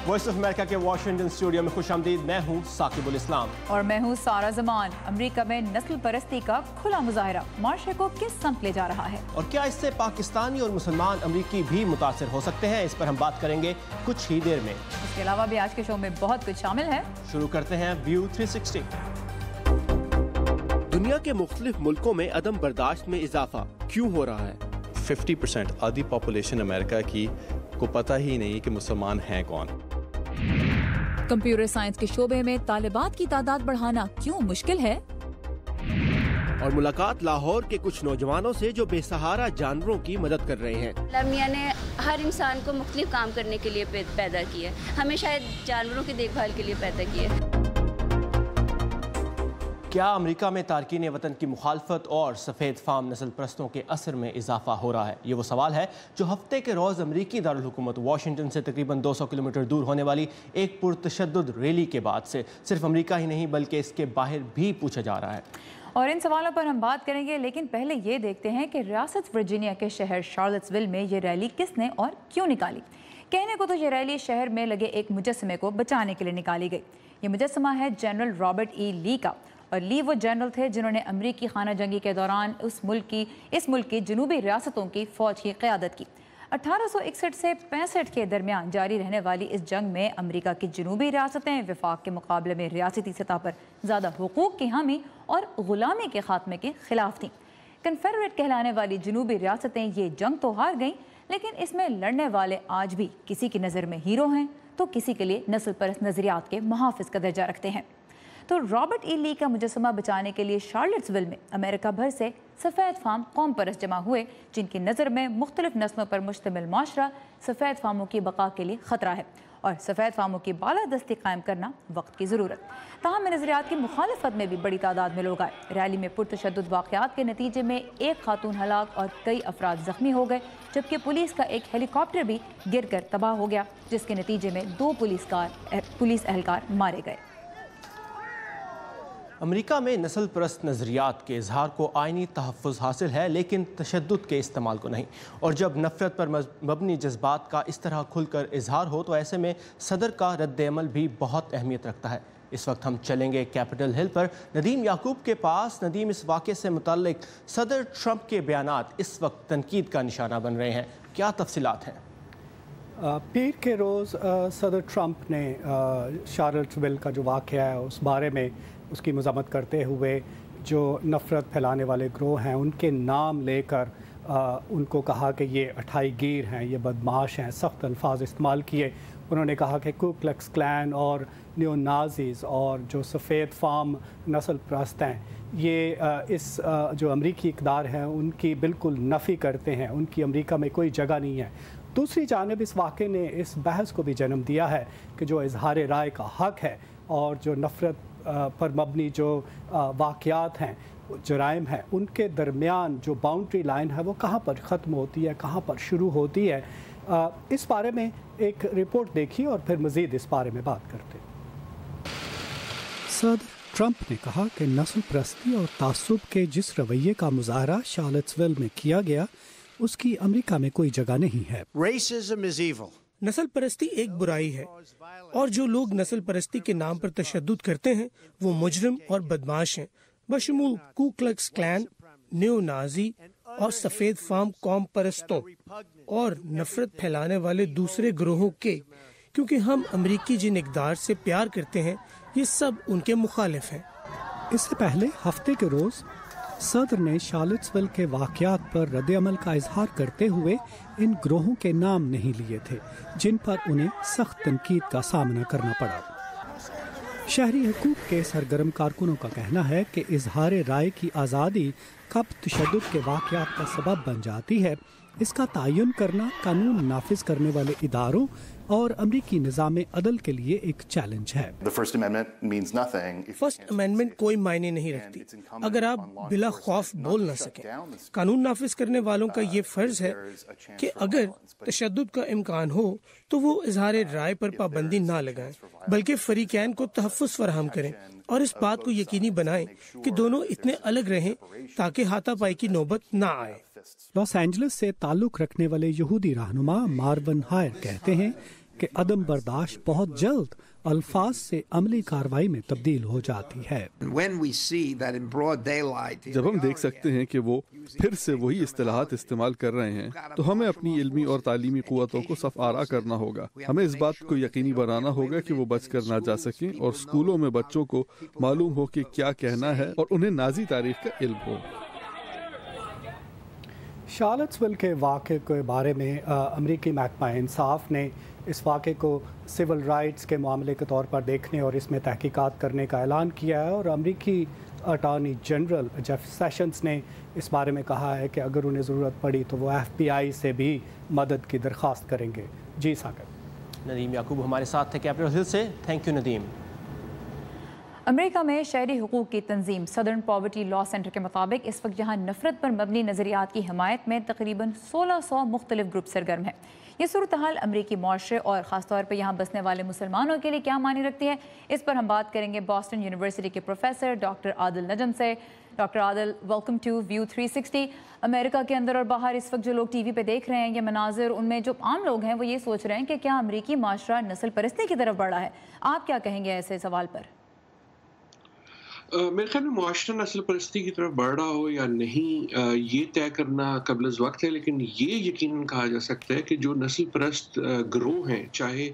Voice of America के Washington studio में खुशामदीद। मैं हूँ साकिबुल इस्लाम और मैं हूँ सारा जमान। अमेरिका में नस्ल परस्ती का खुला मुजाहरा माशरे को किस संत ले जा रहा है, और क्या इससे पाकिस्तानी और मुसलमान अमरीकी भी मुतासिर हो सकते हैं? इस पर हम बात करेंगे कुछ ही देर में। इसके अलावा भी आज के शो में बहुत कुछ शामिल है। शुरू करते हैं व्यू 360। दुनिया के मुख्तलिफ मुल्कों में अदम बर्दाश्त में इजाफा क्यों हो रहा है? 50% आधी पॉपुलेशन अमेरिका की को पता ही नहीं कि मुसलमान हैं कौन। कंप्यूटर साइंस के शोबे में तालिबात की तादाद बढ़ाना क्यों मुश्किल है? और मुलाकात लाहौर के कुछ नौजवानों से जो बेसहारा जानवरों की मदद कर रहे हैं। अल्लाह मियां ने हर इंसान को मुख्तलिफ काम करने के लिए पैदा किया है, हमें शायद जानवरों की देखभाल के लिए पैदा किया है। क्या अमेरिका में तारकीन वतन की मुखालफत और सफ़ेद फार्म नस्ल परस्तों के असर में इजाफा हो रहा है? ये वो सवाल है जो हफ्ते के रोज़ अमरीकी दारुल हुकूमत वाशिंगटन से तकरीबन 200 किलोमीटर दूर होने वाली एक पुरतशद्दुद रैली के बाद से सिर्फ अमरीका ही नहीं बल्कि इसके बाहर भी पूछा जा रहा है। और इन सवालों पर हम बात करेंगे, लेकिन पहले ये देखते हैं कि रियासत वर्जीनिया के शहर शार्लट्सविल में ये रैली किसने और क्यों निकाली। कहने को तो ये रैली शहर में लगे एक मुजस्समे को बचाने के लिए निकाली गई। ये मुजस्समा है जनरल रॉबर्ट ई ली का, और ली वो जनरल थे जिन्होंने अमरीकी खाना जंगी के दौरान इस मुल्क की जनूबी रियासतों की फ़ौज की क़यादत की। 1861 से 65 के दरमियान जारी रहने वाली इस जंग में अमरीका की जनूबी रियासतें वफाक के मुकाबले में रियासती सतह पर ज़्यादा हुकूक की हामी और ग़ुलामी के ख़ात्मे के ख़िलाफ़ थीं। कन्फेडरेट कहलाने वाली जनूबी रियासतें ये जंग तो हार गईं, लेकिन इसमें लड़ने वाले आज भी किसी की नज़र में हीरो हैं तो किसी के लिए नस्ल परस्त नज़रियात के मुहाफ़िज़ का दर्जा रखते हैं। तो रॉबर्ट ई ली का मुजस्समा बचाने के लिए शार्लट्सविल में अमेरिका भर से सफ़ेद फार्म कौम परस्त जमा हुए, जिनकी नज़र में मुख्तलिफ नस्लों पर मुश्तमिल माशरा सफ़ेद फार्मों की बका के लिए ख़तरा है और सफ़ेद फार्मों की बालादस्ती कायम करना वक्त की ज़रूरत। ताहम नज़रियात की मुखालफत में भी बड़ी तादाद में लोग आए। रैली में पुरतशद्दुद वाक़यात के नतीजे में एक खातून हलाक और कई अफराद ज़ख्मी हो गए, जबकि पुलिस का एक हेलीकॉप्टर भी गिर कर तबाह हो गया, जिसके नतीजे में 2 पुलिस एहलकार मारे गए। अमेरिका में नस्ल परस्त नज़रियात के इजहार को आइनी तहफ़्फ़ुज़ हासिल है, लेकिन तशद्दुद के इस्तेमाल को नहीं। और जब नफ़रत पर मबनी जज्बात का इस तरह खुलकर इजहार हो तो ऐसे में सदर का रद्द अमल भी बहुत अहमियत रखता है। इस वक्त हम चलेंगे कैपिटल हिल पर नदीम याकूब के पास। नदीम, इस वाक़े से मुताल्लिक सदर ट्रंप के बयानात इस वक्त तनकीद का निशाना बन रहे हैं, क्या तफसीलात हैं? पीर के रोज़ सदर ट्रंप ने शार्लट्सविल का जो वाक़या है उस बारे में उसकी मज़म्मत करते हुए जो नफ़रत फैलाने वाले ग्रोह हैं उनके नाम लेकर उनको कहा कि ये अठाई गिर हैं, ये बदमाश हैं, सख्त अल्फाज इस्तेमाल किए। उन्होंने कहा कि कू क्लक्स क्लैन और न्यो नाज़ीज़ और जो सफ़ेद फार्म नस्ल परस्त हैं ये इस जो अमरीकी इक़दार हैं उनकी बिल्कुल नफ़ी करते हैं, उनकी अमरीका में कोई जगह नहीं है। दूसरी जानिब इस वाक़े ने इस बहस को भी जन्म दिया है कि जो इजहार राय का हक़ है और जो नफ़रत पर मबनी जो वाक़यात हैं, जराइम हैं, उनके दरमियान जो बाउंड्री लाइन है वो कहाँ पर ख़त्म होती है, कहाँ पर शुरू होती है, इस बारे में एक रिपोर्ट देखी और फिर मज़ीद इस बारे में बात करते हैं। सदर ट्रंप ने कहा कि नस्ल परस्ती और तासुब के जिस रवैये का मुजाहरा शार्लट्सविल में किया गया उसकी अमेरिका में कोई जगह नहीं है। नस्ल परस्ती एक बुराई है और जो लोग नस्ल परस्ती के नाम पर तशद्दुद करते हैं वो मुजरिम और बदमाश हैं, बशमूल कू क्लक्स क्लैन, न्यो नाजी और सफ़ेद फार्म कौम परस्तों और नफरत फैलाने वाले दूसरे ग्रोहों के, क्योंकि हम अमरीकी जिन इक़दार से प्यार करते हैं ये सब उनके मुखालिफ हैं। इससे पहले हफ्ते के रोज़ सदर ने शार्लट्सविल के वाक़यात पर रद्द अमल का इजहार करते हुए इन ग्रोहों के नाम नहीं लिए थे जिन पर उन्हें सख्त तनकीद का सामना करना पड़ा। शहरी हकूक़ के सरगर्म कारकुनों का कहना है कि इजहार राय की आज़ादी कब तशद्दुद के वाक़यात का सबब बन जाती है, इसका तयन करना कानून नाफिज करने वाले इदारों और अमरीकी निज़ाम अदल के लिए एक चैलेंज है। फर्स्ट अमेंडमेंट कोई मायने नहीं रखती अगर आप बिला खौफ बोल न सकें। कानून नाफिज करने वालों का ये फर्ज है कि अगर तशद्दुद का इम्कान हो तो वो इजहार राय पर पाबंदी ना लगाएं, बल्कि फरीकैन को तहफ़्फ़ुज़ फराहम करें और इस बात को यकीनी बनाएं कि दोनों इतने अलग रहें ताकि हाथापाई की नौबत ना आए। लॉस एंजलिस से ताल्लुक़ रखने वाले यहूदी रहनुमा मार्वन हायर कहते हैं کہ عدم برداشت بہت جلد الفاظ سے عملی کارروائی میں تبدیل ہو جاتی ہے۔ جب ہم دیکھ سکتے ہیں کہ وہ پھر سے وہی اصطلاحات استعمال کر رہے ہیں تو ہمیں اپنی علمی اور تعلیمی قوتوں کو صف آرا کرنا ہوگا۔ ہمیں اس بات کو یقینی بنانا ہوگا کہ وہ بچ کر نہ جا سکیں اور اسکولوں میں بچوں کو معلوم ہو کہ کیا کہنا ہے اور انہیں نازی تاریخ کا علم ہو۔ شارلٹسول کے واقعے کے بارے میں امریکی محکمہ انصاف نے اس واقعے کو سول رائٹس کے معاملے کے طور پر دیکھنے اور اس میں تحقیقات کرنے کا اعلان کیا ہے، اور امریکی اٹارنی جنرل جیف سیشنز نے اس بارے میں کہا ہے کہ اگر انہیں ضرورت پڑی تو وہ FBI سے بھی مدد کی درخواست کریں گے۔ جی ساکر۔ ندیم یعقوب ہمارے ساتھ تھے کیپٹل ہل سے، تھینک یو ندیم۔ امریکہ میں شہری حقوق کی تنظیم صدرن پاورٹی لا سینٹر کے مطابق اس وقت جہاں نفرت پر مبنی نظریات کی حمایت میں تقریباً 1600 مختلف گروپ سرگرم ہیں۔ یہ صورتحال امریکی معاشرے اور خاص طور پر یہاں بسنے والے مسلمانوں کے لیے کیا معنی رکھتی ہے، اس پر ہم بات کریں گے باسٹن یونیورسٹی کے پروفیسر ڈاکٹر عادل نجم سے۔ Doctor Adil, welcome to view 360۔ امریکہ کے اندر اور باہر اس وقت جو لوگ ٹی وی پہ دیکھ رہے ہیں یہ مناظر، ان میں جو عام لوگ ہیں وہ یہ سوچ رہے ہیں کہ کیا امریکی معاشرہ نسل پرستی کی طرف بڑھا ہے؟ آپ کیا کہیں گے ایسے سوال پر؟ میرے خیال میں معاشرہ نسل پرستی کی طرف بڑھ رہا ہو یا نہیں یہ طے کرنا قبل از وقت ہے، لیکن یہ یقیناً کہا جا سکتا ہے کہ جو نسل پرست گروہ ہیں، چاہے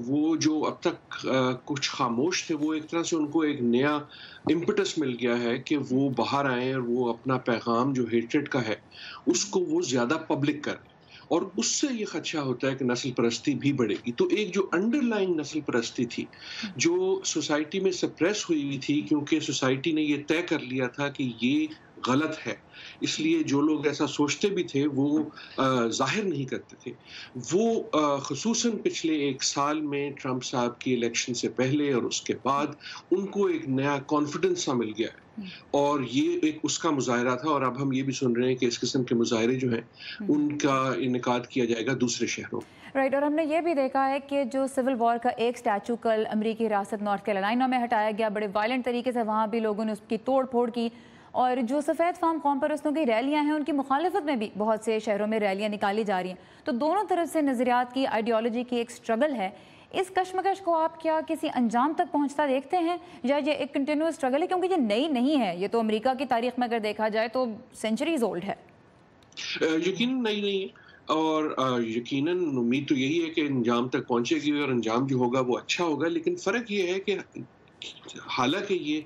وہ جو اب تک کچھ خاموش تھے، وہ ایک طرح سے ان کو ایک نیا امپٹس مل گیا ہے کہ وہ باہر آئیں اور وہ اپنا پیغام جو ہیٹریڈ کا ہے اس کو وہ زیادہ پبلک کریں، اور اس سے یہ خدشہ ہوتا ہے کہ نسل پرستی بھی بڑھے گی۔ تو ایک جو انڈر لائن نسل پرستی تھی جو سوسائٹی میں سپریس ہوئی تھی، کیونکہ سوسائٹی نے یہ طے کر لیا تھا کہ یہ غلط ہے، اس لیے جو لوگ ایسا سوچتے بھی تھے وہ ظاہر نہیں کرتے تھے، وہ خصوصاً پچھلے ایک سال میں ٹرمپ صاحب کی الیکشن سے پہلے اور اس کے بعد ان کو ایک نیا کانفیڈنس سا مل گیا ہے، اور یہ ایک اس کا مظاہرہ تھا۔ اور اب ہم یہ بھی سن رہے ہیں کہ اس قسم کے مظاہرے جو ہیں ان کا انعقاد کیا جائے گا دوسرے شہروں۔ رائٹ، اور ہم نے یہ بھی دیکھا ہے کہ جو سول وار کا ایک اسٹیچو کل امریکی ریاست نارتھ کیرولائنا میں ہٹایا گیا، بڑے وائلنٹ طریقے سے وہاں بھی لوگوں نے اس کی توڑ پھوڑ کی، اور جو سفید فام قوم پرستوں کی ریلیاں ہیں ان کی مخالفت میں بھی بہت سے شہروں میں ریلیاں نکالی جا رہی ہیں۔ تو دونوں طرف سے نظریات کی، آئیڈیالوجی کی ایک سٹرگل ہے۔ اس کشمکش کو آپ کیا کسی انجام تک پہنچتا دیکھتے ہیں، یا یہ ایک کنٹینیوس سٹرگل ہے؟ کیونکہ یہ نئی نہیں ہے، یہ تو امریکہ کی تاریخ میں اگر دیکھا جائے تو سینچریز اولڈ ہے۔ یقیناً نئی نہیں ہے، اور یقیناً امید تو یہی ہے کہ انجام تک پہنچے گی اور انجام جو ہوگا وہ اچھا ہوگا، لیکن فرق یہ ہے کہ حالانکہ یہ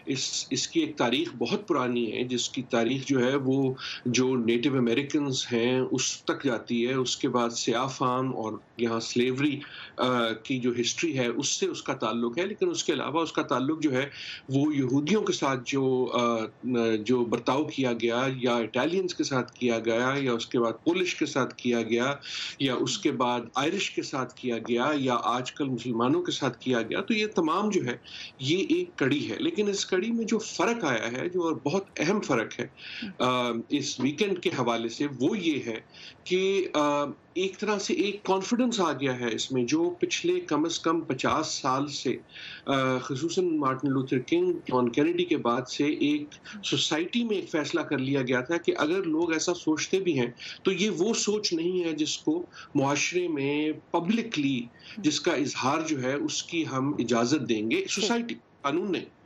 اس کی ایک تاریخ بہت پرانی ہے، جس کی تاریخ جو ہے وہ جو نیٹو امریکنز ہیں اس تک جاتی ہے، اس کے بعد سیاہ فام اور یہاں سلیوری کی جو ہسٹری ہے اس سے اس کا تعلق ہے، لیکن اس کے علاوہ اس کا تعلق جو ہے وہ یہودیوں کے ساتھ جو برتاؤ کیا گیا، یا اٹالینز کے ساتھ کیا گیا، یا اس کے بعد پولش کے ساتھ کیا گیا، یا اس کے بعد آئرش کے ساتھ کیا گیا، یا آج کل مسلمانوں کے ساتھ کیا گیا، تو یہ تمام جو ہے یہ ایک کڑی ہے۔ لیکن اس کڑی میں جو فرق آیا ہے، جو اور بہت اہم فرق ہے اس ویکنڈ کے حوالے سے، وہ یہ ہے کہ ایک طرح سے ایک کانفیڈنس آ گیا ہے اس میں، جو پچھلے کم از کم 50 سال سے خصوصاً مارٹن لوتھر کنگ، جان کینیڈی کے بعد سے ایک سوسائٹی میں ایک فیصلہ کر لیا گیا تھا کہ اگر لوگ ایسا سوچتے بھی ہیں تو یہ وہ سوچ نہیں ہے جس کو معاشرے میں پبلکلی جس کا اظہار جو ہے اس کی ہم اجازت دیں گے، سوسائٹی قانون نہیں،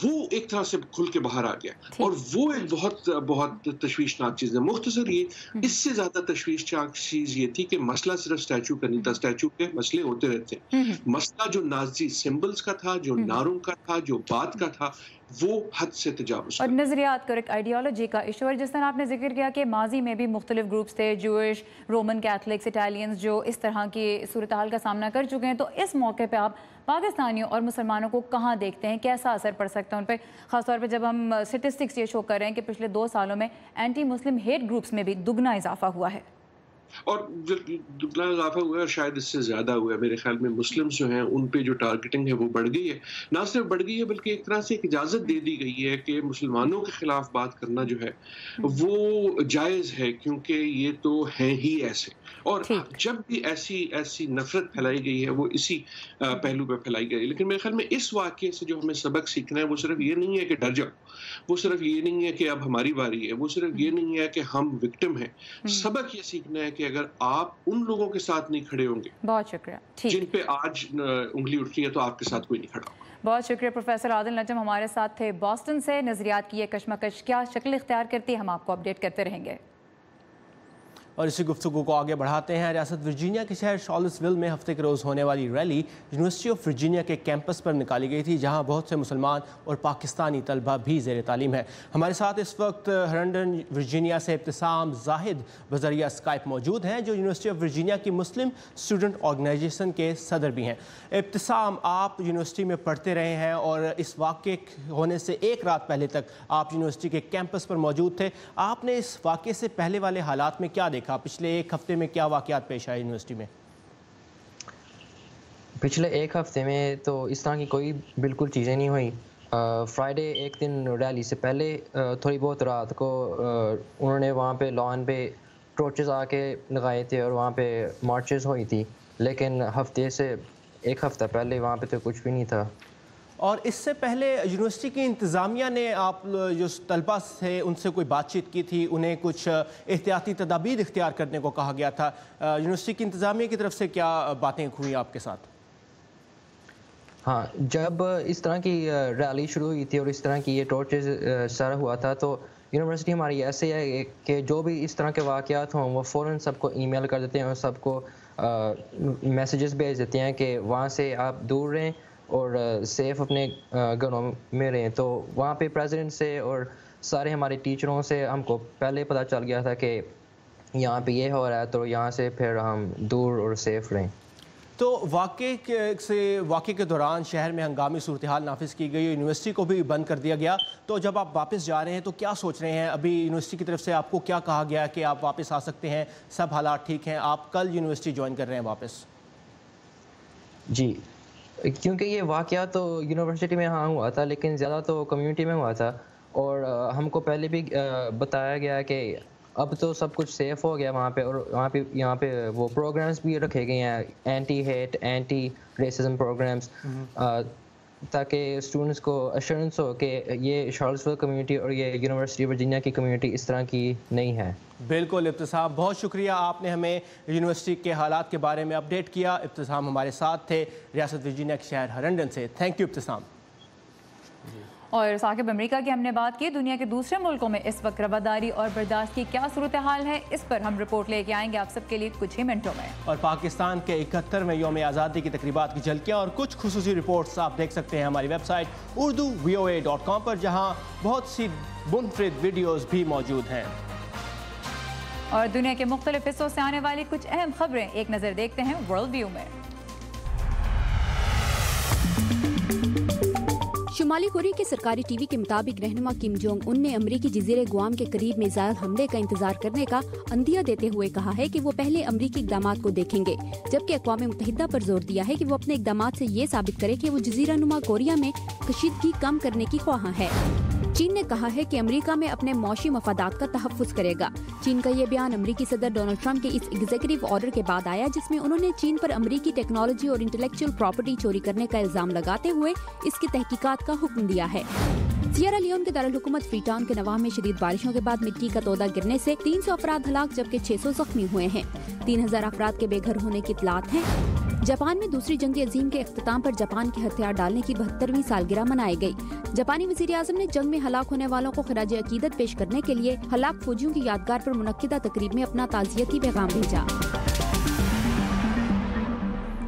وہ ایک طرح سے کھل کے باہر آ گیا، اور وہ ایک بہت بہت تشویشناک چیز ہے۔ مختصر یہ اس سے زیادہ تشویشناک چیز یہ تھی کہ مسئلہ صرف اسٹیچو کا نہیں تھا، اسٹیچو کے مسئلے ہوتے رہتے ہیں، مسئلہ جو نازی سمبلز کا تھا، جو نعروں کا تھا، جو بات کا تھا، وہ حد سے تجاوز اور نظریات کا ایک آئیڈیالوجی کا ایشو ہے۔ جس طرح آپ نے ذکر کیا کہ ماضی میں بھی مختلف گروپس تھے، جوئش، رومن کیتھلکس، اٹالینز، جو اس طرح کی صورتحال کا سامنا کر چکے ہیں، تو اس موقع پہ آپ پاکستانیوں اور مسلمانوں کو کہاں دیکھتے ہیں، کیسا اثر پڑ سکتا ہے ان پہ، خاص طور پہ جب ہم سٹیسٹکس یہ شو کر رہے ہیں کہ پچھلے 2 سالوں میں اینٹی مسلم ہیٹ گروپس میں بھی دگنا اضافہ ہوا ہے؟ اور دگنا اضافہ ہوا ہے، اور شاید اس سے زیادہ ہوا ہے۔ میرے خیال میں مسلمز جو ہیں ان پہ جو ٹارگیٹنگ ہے وہ بڑھ گئی ہے، نہ صرف بڑھ گئی ہے بلکہ ایک طرح سے ایک اجازت دے دی گئی ہے کہ مسلمانوں کے خلاف بات کرنا جو ہے وہ جائز ہے، کیونکہ یہ تو ہیں ہی ایسے۔ اور جب بھی ایسی نفرت پھیلائی گئی ہے وہ اسی پہلو پہ پھیلائی گئی ہے۔ لیکن میرے خیال میں اس واقعے سے جو ہمیں سبق سیکھنا ہے وہ صرف یہ نہیں ہے کہ ڈر جاؤ، وہ صرف یہ نہیں ہے کہ اب ہماری باری ہے، وہ صرف یہ نہیں ہے کہ ہم وکٹم ہیں۔ سبق یہ سیکھنا ہے کہ اگر آپ ان لوگوں کے ساتھ نہیں کھڑے ہوں گے، بہت شکریہ، جن پہ آج انگلی اٹھ رہی ہے، تو آپ کے ساتھ کوئی نہیں کھڑا ہوگا۔ بہت شکریہ پروفیسر عادل نجم ہمارے ساتھ تھے بوسٹن سے۔ نظریات کی یہ کشمکش کیا شکل اختیار کرتی ہے، ہم آپ کو اپڈیٹ کرتے رہیں گے۔ اور اسی گفتگو کو آگے بڑھاتے ہیں۔ ریاست ورجینیا کے شہر شارلٹسویل میں ہفتے کے روز ہونے والی ریلی یونیورسٹی آف ورجینیا کے کیمپس پر نکالی گئی تھی، جہاں بہت سے مسلمان اور پاکستانی طلبہ بھی زیر تعلیم ہیں۔ ہمارے ساتھ اس وقت ہرنڈن ورجینیا سے ابتسام زاہد بذریعہ اسکائپ موجود ہیں، جو یونیورسٹی آف ورجینیا کی مسلم اسٹوڈنٹ آرگنائزیشن کے صدر بھی ہیں۔ ابتسام، آپ یونیورسٹی میں پڑھتے رہے ہیں اور اس واقعے ہونے سے ایک رات پہلے تک آپ یونیورسٹی کے کیمپس پر موجود تھے۔ آپ نے اس واقعے سے پہلے والے حالات میں کیا دیکھا؟ پچھلے ایک ہفتے میں کیا واقعات پیش آئے یونیورسٹی میں؟ پچھلے ایک ہفتے میں تو اس طرح کی کوئی بالکل چیزیں نہیں ہوئی۔ فرائیڈے ایک دن ریلی سے پہلے تھوڑی بہت رات کو انہوں نے وہاں پہ لان پہ ٹورچز آ کے لگائے تھے اور وہاں پہ مارچز ہوئی تھی، لیکن ہفتے سے ایک ہفتہ پہلے وہاں پہ تو کچھ بھی نہیں تھا۔ اور اس سے پہلے یونیورسٹی کی انتظامیہ نے آپ جو طلبہ تھے ان سے کوئی بات چیت کی تھی؟ انہیں کچھ احتیاطی تدابیر اختیار کرنے کو کہا گیا تھا۔ یونیورسٹی کی انتظامیہ کی طرف سے کیا باتیں ہوئی آپ کے ساتھ؟ ہاں، جب اس طرح کی ریلی شروع ہوئی تھی اور اس طرح کی یہ ٹورچز سر ہوا تھا، تو یونیورسٹی ہماری ایسے ہے کہ جو بھی اس طرح کے واقعات ہوں وہ فوراً سب کو ای میل کر دیتے ہیں اور سب کو میسیجز بھیج دیتے ہیں کہ وہاں سے آپ دور رہیں اور سیف اپنے گھروں میں رہیں۔ تو وہاں پہ پریزیڈنٹ سے اور سارے ہمارے ٹیچروں سے ہم کو پہلے پتہ چل گیا تھا کہ یہاں پہ یہ ہو رہا ہے، تو یہاں سے پھر ہم دور اور سیف رہیں۔ تو واقعے کے دوران شہر میں ہنگامی صورتحال نافذ کی گئی، یونیورسٹی کو بھی بند کر دیا گیا۔ تو جب آپ واپس جا رہے ہیں تو کیا سوچ رہے ہیں؟ ابھی یونیورسٹی کی طرف سے آپ کو کیا کہا گیا کہ آپ واپس آ سکتے ہیں، سب حالات ٹھیک ہیں، آپ کل یونیورسٹی جوائن کر رہے ہیں واپس؟ جی، کیونکہ یہ واقعہ تو یونیورسٹی میں ہاں ہوا تھا، لیکن زیادہ تو کمیونٹی میں ہوا تھا، اور ہم کو پہلے بھی بتایا گیا کہ اب تو سب کچھ سیف ہو گیا وہاں پہ، اور یہاں پہ وہ پروگرامز بھی رکھے گئے ہیں، anti hate, anti racism programmes, تاکہ اسٹوڈنٹس کو ایشورنس ہو کہ یہ شارلٹسویل کمیونٹی اور یہ یونیورسٹی ورجینیا کی کمیونٹی اس طرح کی نہیں ہے۔ بالکل ابتسام، بہت شکریہ، آپ نے ہمیں یونیورسٹی کے حالات کے بارے میں اپڈیٹ کیا۔ ابتسام ہمارے ساتھ تھے ریاست ورجینیا کے شہر ہرنڈن سے۔ Thank you Ibtisam. اور ثاقب، امریکہ کی ہم نے بات کی، دنیا کے دوسرے ملکوں میں اس وقت رواداری اور برداشت کی کیا صورتحال ہے، اس پر ہم رپورٹ لے کے آئیں گے آپ سب کے لیے کچھ ہی منٹوں میں۔ اور پاکستان کے 71ویں یوم آزادی کی تقریبات کی جھلکیاں اور کچھ خصوصی رپورٹس آپ دیکھ سکتے ہیں ہماری ویب سائٹ urduvoa.com پر، جہاں بہت سی منفرد ویڈیوز بھی موجود ہیں۔ اور دنیا کے مختلف حصوں سے آنے والی کچھ اہم خبریں ایک نظر دیکھتے ہیں ورلڈ ویو میں۔ شمالی کوریا کے سرکاری ٹی وی کے مطابق رہنما کم جونگ ان نے امریکی جزیرے گوام کے قریب میزائل حملے کا انتظار کرنے کا عندیہ دیتے ہوئے کہا ہے کہ وہ پہلے امریکی اقدامات کو دیکھیں گے، جبکہ اقوام متحدہ پر زور دیا ہے کہ وہ اپنے اقدامات سے یہ ثابت کرے کہ وہ جزیرہ نما کوریا میں کشیدگی کم کرنے کی خواہاں ہے۔ چین نے کہا ہے کہ امریکہ میں اپنے معاشی مفادات کا تحفظ کرے گا۔ چین کا یہ بیان امریکی صدر ڈونلڈ ٹرمپ کے اس ایگزیکٹو آرڈر کے بعد آیا، جس میں انہوں نے چین پر امریکی ٹیکنالوجی اور انٹلیکچوئل پراپرٹی چوری کرنے کا الزام لگاتے ہوئے اس کی تحقیقات کا حکم دیا ہے۔ سیئرا لیون کے دارالحکومت فری ٹاؤن کے نواح میں شدید بارشوں کے بعد مٹی کا تودہ گرنے سے 300 افراد ہلاک جبکہ 600 زخمی ہوئے ہیں۔ 3000 افراد کے بے گھر ہونے کی اطلاعات ہیں۔ جاپان میں دوسری جنگ عظیم کے اختتام پر جاپان کے ہتھیار ڈالنے کی 72ویں سالگرہ منائی گئی۔ جاپانی وزیر اعظم نے جنگ میں ہلاک ہونے والوں کو خراج عقیدت پیش کرنے کے لیے ہلاک فوجیوں کی یادگار پر منعقدہ تقریب میں اپنا تعزیتی پیغام بھیجا۔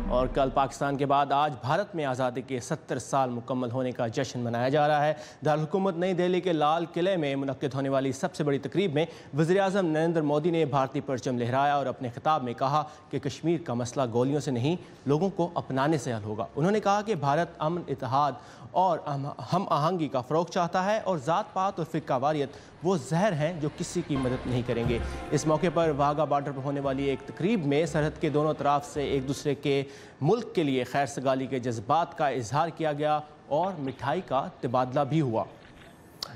اور کل پاکستان کے بعد آج بھارت میں آزادی کے 70 سال مکمل ہونے کا جشن منایا جا رہا ہے۔ دارالحکومت نئی دہلی کے لال قلعے میں منعقد ہونے والی سب سے بڑی تقریب میں وزیر اعظم نریندر مودی نے بھارتی پرچم لہرایا اور اپنے خطاب میں کہا کہ کشمیر کا مسئلہ گولیوں سے نہیں، لوگوں کو اپنانے سے حل ہوگا۔ انہوں نے کہا کہ بھارت امن، اتحاد اور ہم آہنگی کا فروغ چاہتا ہے اور ذات پات اور فرقہ واریت وہ زہر ہیں جو کسی کی مدد نہیں کریں گے۔ اس موقع پر واہگہ بارڈر پر ہونے والی ایک تقریب میں سرحد کے دونوں طرف سے ایک دوسرے کے ملک کے لیے خیر سگالی کے جذبات کا اظہار کیا گیا اور مٹھائی کا تبادلہ بھی ہوا۔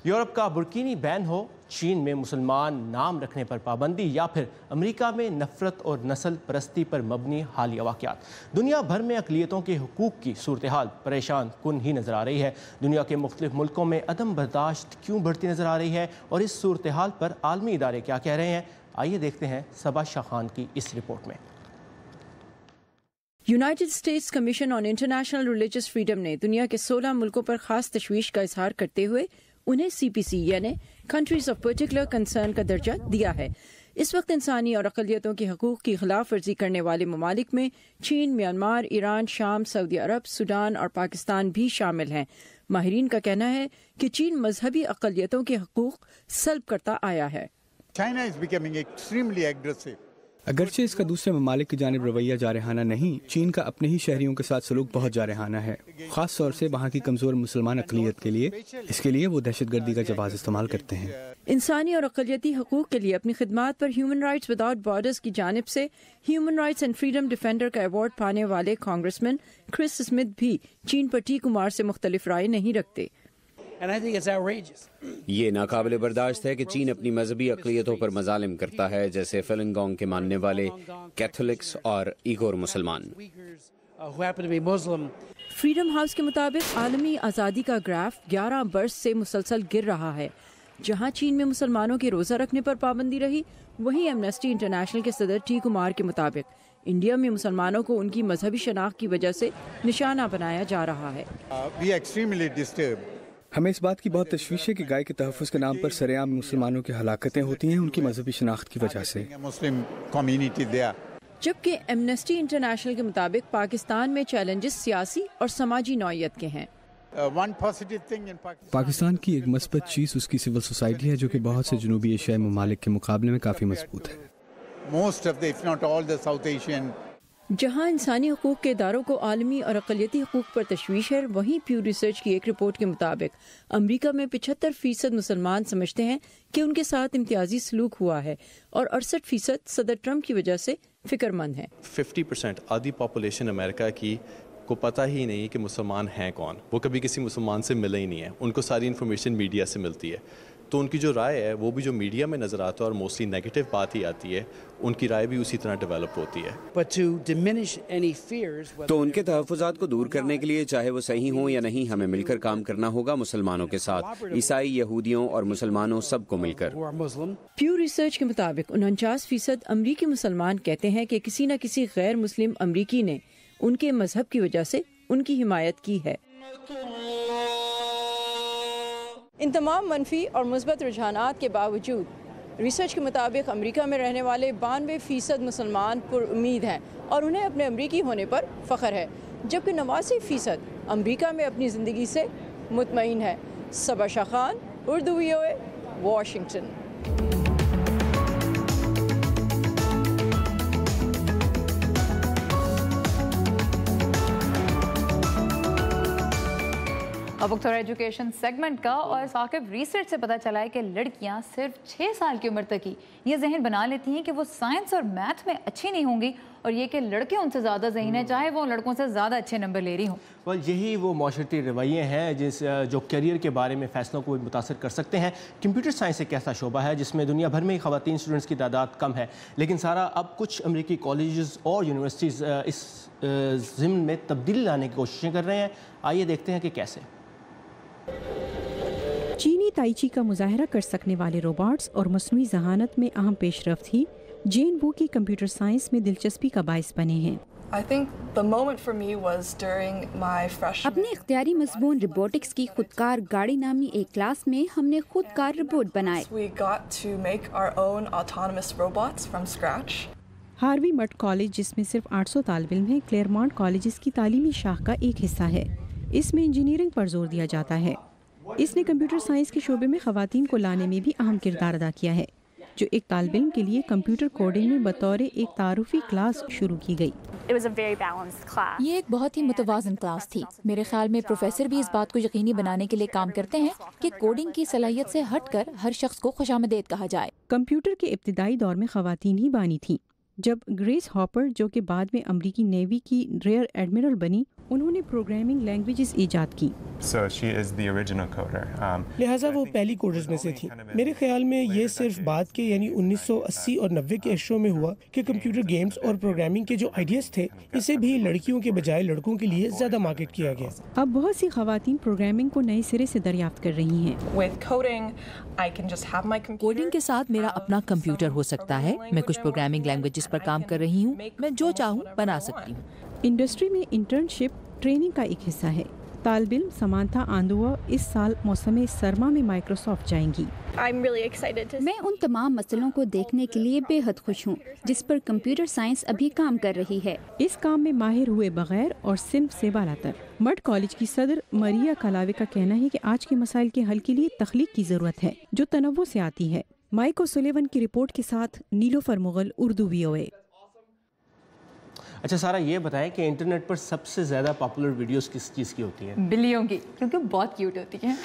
یورپ کا برکینی بین ہو، چین میں مسلمان نام رکھنے پر پابندی، یا پھر امریکہ میں نفرت اور نسل پرستی پر مبنی حالیہ واقعات، دنیا بھر میں اقلیتوں کے حقوق کی صورتحال پریشان کن ہی نظر آ رہی ہے۔ دنیا کے مختلف ملکوں میں عدم برداشت کیوں بڑھتی نظر آ رہی ہے اور اس صورتحال پر عالمی ادارے کیا کہہ رہے ہیں؟ आइए देखते हैं सबा शाह खान की इस रिपोर्ट में। United states commission on international religious freedom ने दुनिया के 16 मुल्कों पर खास तशवीश का इजहार करते हुए उन्हें CPC यानी कंट्रीज ऑफ पर्टिकुलर कंसर्न का दर्जा दिया है। इस वक्त इंसानी और अक़लियतों के हकूक़ की खिलाफ वर्जी करने वाले ममालिक में चीन, म्यांमार, ईरान, शाम, सऊदी अरब, सूडान और पाकिस्तान भी शामिल हैं। माहिरीन का कहना है कि चीन मजहबी अक़लियतों के हकूक़ सल्ब करता आया है। China is becoming extremely aggressive. अगरचे इसका दूसरे ममालिक की जानिब रवैया जारहाना नहीं, चीन का अपने ही शहरियों के साथ सलूक बहुत जारहाना है, खास तौर से वहाँ की कमज़ोर मुसलमान अक़लियत के लिए। इसके लिए वो दहशतगर्दी का जवाब इस्तेमाल करते हैं। इंसानी और अक़लियती हकूक़ के लिए अपनी खिदमात पर ह्यूमन राइट्स विदाउट बॉर्डर्स की जानिब से human rights and freedom defender का अवार्ड पाने वाले कांग्रेसमैन क्रिस स्मिथ भी चीन पर टी कुमार से मुख्तलिफ राय नहीं रखते। ये नाकाबिले बर्दाश्त है कि चीन अपनी मजहबी अक़लियतों पर मजालिम करता है, जैसे फेलिंगोंग के मानने वाले, कैथोलिक्स और इगोर मुसलमान। फ्रीडम हाउस के मुताबिक आलमी आज़ादी का ग्राफ 11 बरस से मुसलसल गिर रहा है। जहां चीन में मुसलमानों के रोज़ा रखने पर पाबंदी रही, वहीं एमनेस्टी इंटरनेशनल के सदर टी कुमार के मुताबिक इंडिया में मुसलमानों को उनकी मजहबी शनाख्त की वजह से निशाना बनाया जा रहा है। हमें इस बात की बहुत तशवीश है कि गाय के तहफ़्फ़ुज़ के नाम पर सरेआम मुसलमानों की हलाकतें होती हैं उनकी मजहबी शनाख्त की वजह से। जबकि एमनेस्टी इंटरनेशनल के मुताबिक पाकिस्तान में चैलेंजेस सियासी और समाजी नौइयत के हैं। पाकिस्तान की एक मस्बत चीज़ उसकी सिविल सोसाइटी है, जो कि बहुत से जनूबी एशियाई ममालिक के मुकाबले में काफ़ी मजबूत है। जहां इंसानी हकूक़ के इदारों को आलमी और अक़लियती हकूक़ पर तशवीश है, वहीं प्यू रिसर्च की एक रिपोर्ट के मुताबिक अमरीका में 75% मुसलमान समझते हैं कि उनके साथ इम्तियाजी सलूक हुआ है और 68% सदर ट्रंप की वजह से फिक्रमंद हैं। 50% आधी पॉपुलेशन अमेरिका की को पता ही नहीं कि मुसलमान हैं कौन। वो कभी किसी मुसलमान से मिले ही नहीं है, उनको सारी इन्फॉर्मेशन मीडिया से मिलती है। तो उनकी जो राय है वो भी जो मीडिया में नज़र आता है और मोस्टली नेगेटिव बात ही आती है, उनकी राय भी उसी तरह डेवलप होती है। तो उनके तहफ़्फ़ुज़ात को दूर करने के लिए, चाहे वो सही हों या नहीं, हमें मिलकर काम करना होगा मुसलमानों के साथ, ईसाई, यहूदियों और मुसलमानों सबको मिलकर। प्यू रिसर्च के मुताबिक 49% अमरीकी मुसलमान कहते हैं कि किसी न किसी गैर मुस्लिम अमरीकी ने उनके मजहब की वजह से उनकी हिमायत की है। इन तमाम मनफी और मुस्बत रुझानात के बावजूद रिसर्च के मुताबिक अमेरिका में रहने वाले 92% मुसलमान पुरुम्मीद हैं और उन्हें अपने अमरीकी होने पर फ़ख्र है, जबकि 89% अमरीका में अपनी ज़िंदगी से मुतमईन है। सबा शाह खान, उर्दू VOA, वाशिंगटन। अब वक्त है एजुकेशन सेगमेंट का, और साकिब, रिसर्च से पता चला है कि लड़कियां सिर्फ 6 साल की उम्र तक ही ये जहन बना लेती हैं कि वो साइंस और मैथ में अच्छी नहीं होंगी, और ये कि लड़के उनसे ज़्यादा ज़हीन है, चाहे वो लड़कों से ज़्यादा अच्छे नंबर ले रही हों। यही वो माशरती रवैये हैं जो करियर के बारे में फ़ैसलों को भी मुतासर कर सकते हैं। कंप्यूटर साइंस एक ऐसा शोबा है जिसमें दुनिया भर में ख़वातीन स्टूडेंट्स की तादाद कम है, लेकिन सारा अब कुछ अमरीकी कॉलेजेस और यूनिवर्सिटीज़ इस ज़िम्न में तब्दीली लाने की कोशिशें कर रहे हैं। आइए देखते हैं कि कैसे। चीनी ताइची का मुजाहरा कर सकने वाले रोबोट्स और मसनूई जहानत में अहम पेशरफ्त ही जेन वू की कंप्यूटर साइंस में दिलचस्पी का बाइस बने हैं। अपने इख्तियारी मज़मून रोबोटिक्स की खुदकार गाड़ी नामी एक क्लास में हमने खुदकार रोबोट बनाए। हार्वी मड कॉलेज, जिसमें सिर्फ 800 तालिब इल्म हैं, क्लेयरमॉन्ट कॉलेज की तालीमी शाख का एक हिस्सा है। इसमें इंजीनियरिंग पर जोर दिया जाता है। इसने कंप्यूटर साइंस के शोबे में ख़वातीन को लाने में भी अहम किरदार अदा किया है, जो एक तालिब इल्म के लिए कंप्यूटर कोडिंग में बतौर एक तारुफी क्लास शुरू की गई। ये एक बहुत ही मुतवाज़न क्लास थी। मेरे ख्याल में प्रोफेसर भी इस बात को यकीनी बनाने के लिए काम करते हैं कि कोडिंग की सलाहियत से हटकर हर शख्स को खुशामदीद कहा जाए। कंप्यूटर के इब्तिदाई दौर में ख़वातीन ही बानी थी। जब ग्रेस हॉपर, जो कि बाद में अमरीकी नेवी की रेयर एडमिरल बनी, उन्होंने प्रोग्रामिंग लैंग्वेजेस ईजाद की। लिहाजा वो पहली कोडर्स में से थी। मेरे ख्याल में ये सिर्फ बाद के यानी 1980 और 90 के अशरों में हुआ कि कंप्यूटर गेम्स और प्रोग्रामिंग के जो आइडियाज थे, इसे भी लड़कियों के बजाय लड़कों के लिए ज्यादा मार्केट किया गया। अब बहुत सी खवातीन प्रोग्रामिंग को नए सिरे से दरियाफ्त कर रही हैं। कोडिंग के साथ मेरा अपना कंप्यूटर हो सकता है। मैं कुछ प्रोग्रामिंग लैंग्वेजेस पर काम कर रही हूँ। मैं जो चाहूँ बना सकती हूँ। इंडस्ट्री में इंटर्नशिप ट्रेनिंग का एक हिस्सा है। तालिब-इल्म समांथा आंदुआ इस साल मौसम सरमा में माइक्रोसॉफ्ट जाएंगी। मैं उन तमाम मसलों को देखने के लिए बेहद खुश हूँ जिस पर कंप्यूटर साइंस अभी काम कर रही है। इस काम में माहिर हुए बगैर और सिंफ से बालातर। मड कॉलेज की सदर मरिया कलावे का कहना है कि आज के मसाइल के हल के लिए तख्लीक की जरूरत है जो तनव्वु से आती है। माइक ओसुलिवन की रिपोर्ट के साथ नीलोफर मुगल, उर्दू VOA। अच्छा सारा, ये बताएं कि इंटरनेट पर सबसे ज़्यादा पॉपुलर वीडियोस किस चीज़ की होती हैं? बिल्लियों की, क्योंकि बहुत क्यूट होती हैं।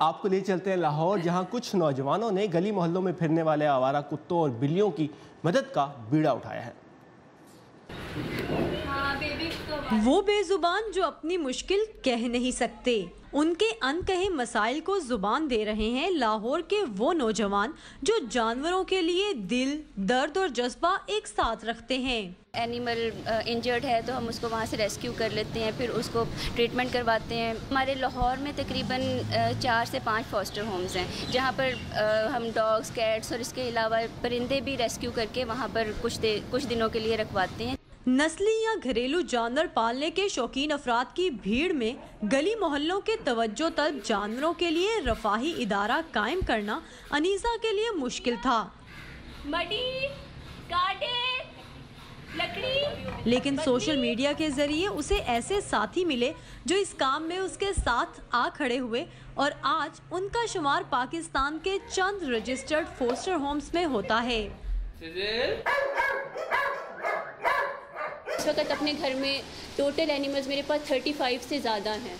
आपको ले चलते हैं लाहौर, जहां कुछ नौजवानों ने गली मोहल्लों में फिरने वाले आवारा कुत्तों और बिल्लियों की मदद का बीड़ा उठाया है। वो बेजुबान जो अपनी मुश्किल कह नहीं सकते, उनके अनकहे मसाइल को जुबान दे रहे हैं लाहौर के वो नौजवान जो जानवरों के लिए दिल, दर्द और जज्बा एक साथ रखते हैं। एनिमल इंजर्ड है तो हम उसको वहाँ से रेस्क्यू कर लेते हैं, फिर उसको ट्रीटमेंट करवाते हैं। हमारे लाहौर में तकरीबन 4 से 5 फॉस्टर होम्स हैं जहाँ पर हम डॉग्स, कैट्स और इसके अलावा परिंदे भी रेस्क्यू करके वहाँ पर कुछ दिनों के लिए रखवाते हैं। नस्ली या घरेलू जानवर पालने के शौकीन अफराद की भीड़ में गली मोहल्लों के तवज्जो तलब जानवरों के लिए रफाही इदारा कायम करना अनीसा के लिए मुश्किल था। मडी, कांटे, लकड़ी। लेकिन सोशल मीडिया के जरिए उसे ऐसे साथी मिले जो इस काम में उसके साथ आ खड़े हुए और आज उनका शुमार पाकिस्तान के चंद रजिस्टर्ड फोस्टर होम्स में होता है। इस वक्त अपने घर में टोटल एनिमल्स मेरे पास 35 से ज़्यादा हैं।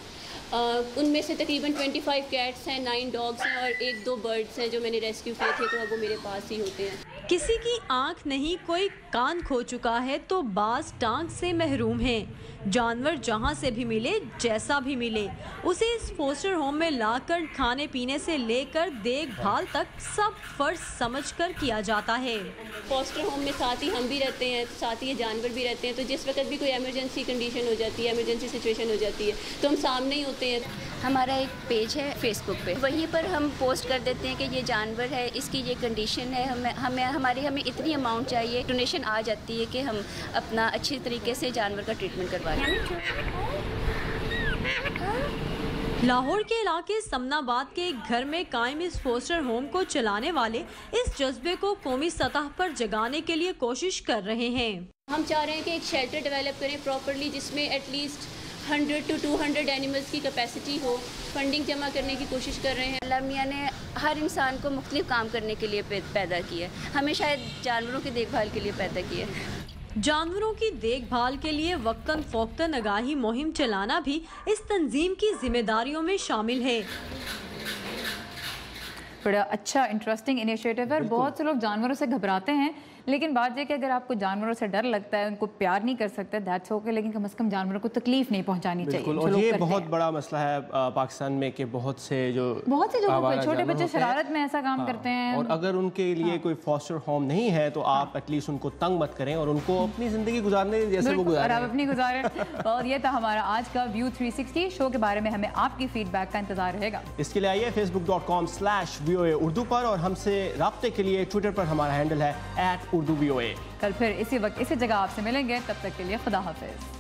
उनमें से तकरीबन 25 कैट्स हैं, 9 डॉग्स हैं और 1-2 बर्ड्स हैं जो मैंने रेस्क्यू किए थे, तो अब वो मेरे पास ही होते हैं। किसी की आंख नहीं, कोई कान खो चुका है तो बाज टांग से महरूम हैं। जानवर जहां से भी मिले, जैसा भी मिले, उसे इस फोस्टर होम में लाकर खाने पीने से लेकर देखभाल तक सब फर्ज समझकर किया जाता है। फोस्टर होम में साथ ही हम भी रहते हैं, साथ ही ये जानवर भी रहते हैं, तो जिस वक्त भी कोई इमरजेंसी कंडीशन हो जाती है, इमरजेंसी सिचुएशन हो जाती है तो हम सामने ही होते हैं। हमारा एक पेज है फेसबुक पे, वहीं पर हम पोस्ट कर देते हैं कि ये जानवर है, इसकी ये कंडीशन है, हमें इतनी अमाउंट चाहिए, डोनेशन आ जाती है कि हम अपना अच्छी तरीके से जानवर का ट्रीटमेंट करवा लें। लाहौर के इलाके समनाबाद के एक घर में कायम इस फोस्टर होम को चलाने वाले इस जज्बे को कौमी सतह पर जगाने के लिए कोशिश कर रहे हैं। हम चाह रहे हैं कि एक शेल्टर डेवलप करें प्रॉपरली, जिसमें एटलीस्ट 100 to 200 एनिमल्स की कैपेसिटी हो। फंडिंग जमा करने की कोशिश कर रहे हैं। अल्लाह मियाँ ने हर इंसान को मुख्तलिफ काम करने के लिए पैदा किया है, हमें शायद जानवरों की देखभाल के लिए पैदा किया है। जानवरों की देखभाल के लिए वक्तन फ़ौक़तन आगाही मुहिम चलाना भी इस तंजीम की जिम्मेदारियों में शामिल है। बड़ा अच्छा इंटरेस्टिंग इनिशिएटिव है। बहुत से लोग जानवरों से घबराते हैं, लेकिन बात यह कि अगर आपको जानवरों से डर लगता है, उनको प्यार नहीं कर सकते, दैट्स ओके, लेकिन कम से कम जानवरों को तकलीफ नहीं पहुंचानी चाहिए। और ये बहुत बड़ा मसला है पाकिस्तान में कि बहुत से जगहों पर छोटे बच्चे शरारत में ऐसा काम करते हैं। और अगर उनके लिए कोई फॉस्टर होम नहीं है तो आप एटलीस्ट उनको तंग मत करें और उनको अपनी ज़िंदगी गुजारने जैसे वो गुजारें, आप अपनी गुजारें। और ये था हमारा आज का व्यू 360 शो के बारे में हमें आपकी फीडबैक का इंतजार रहेगा। इसके लिए आइए facebook.com/VOA उर्दू पर, और हमसे राब्ते के लिए ट्विटर पर हमारा हैंडल है @UrduVOA। कल फिर इसी वक्त इसी जगह आपसे मिलेंगे, तब तक के लिए खुदा हाफिज।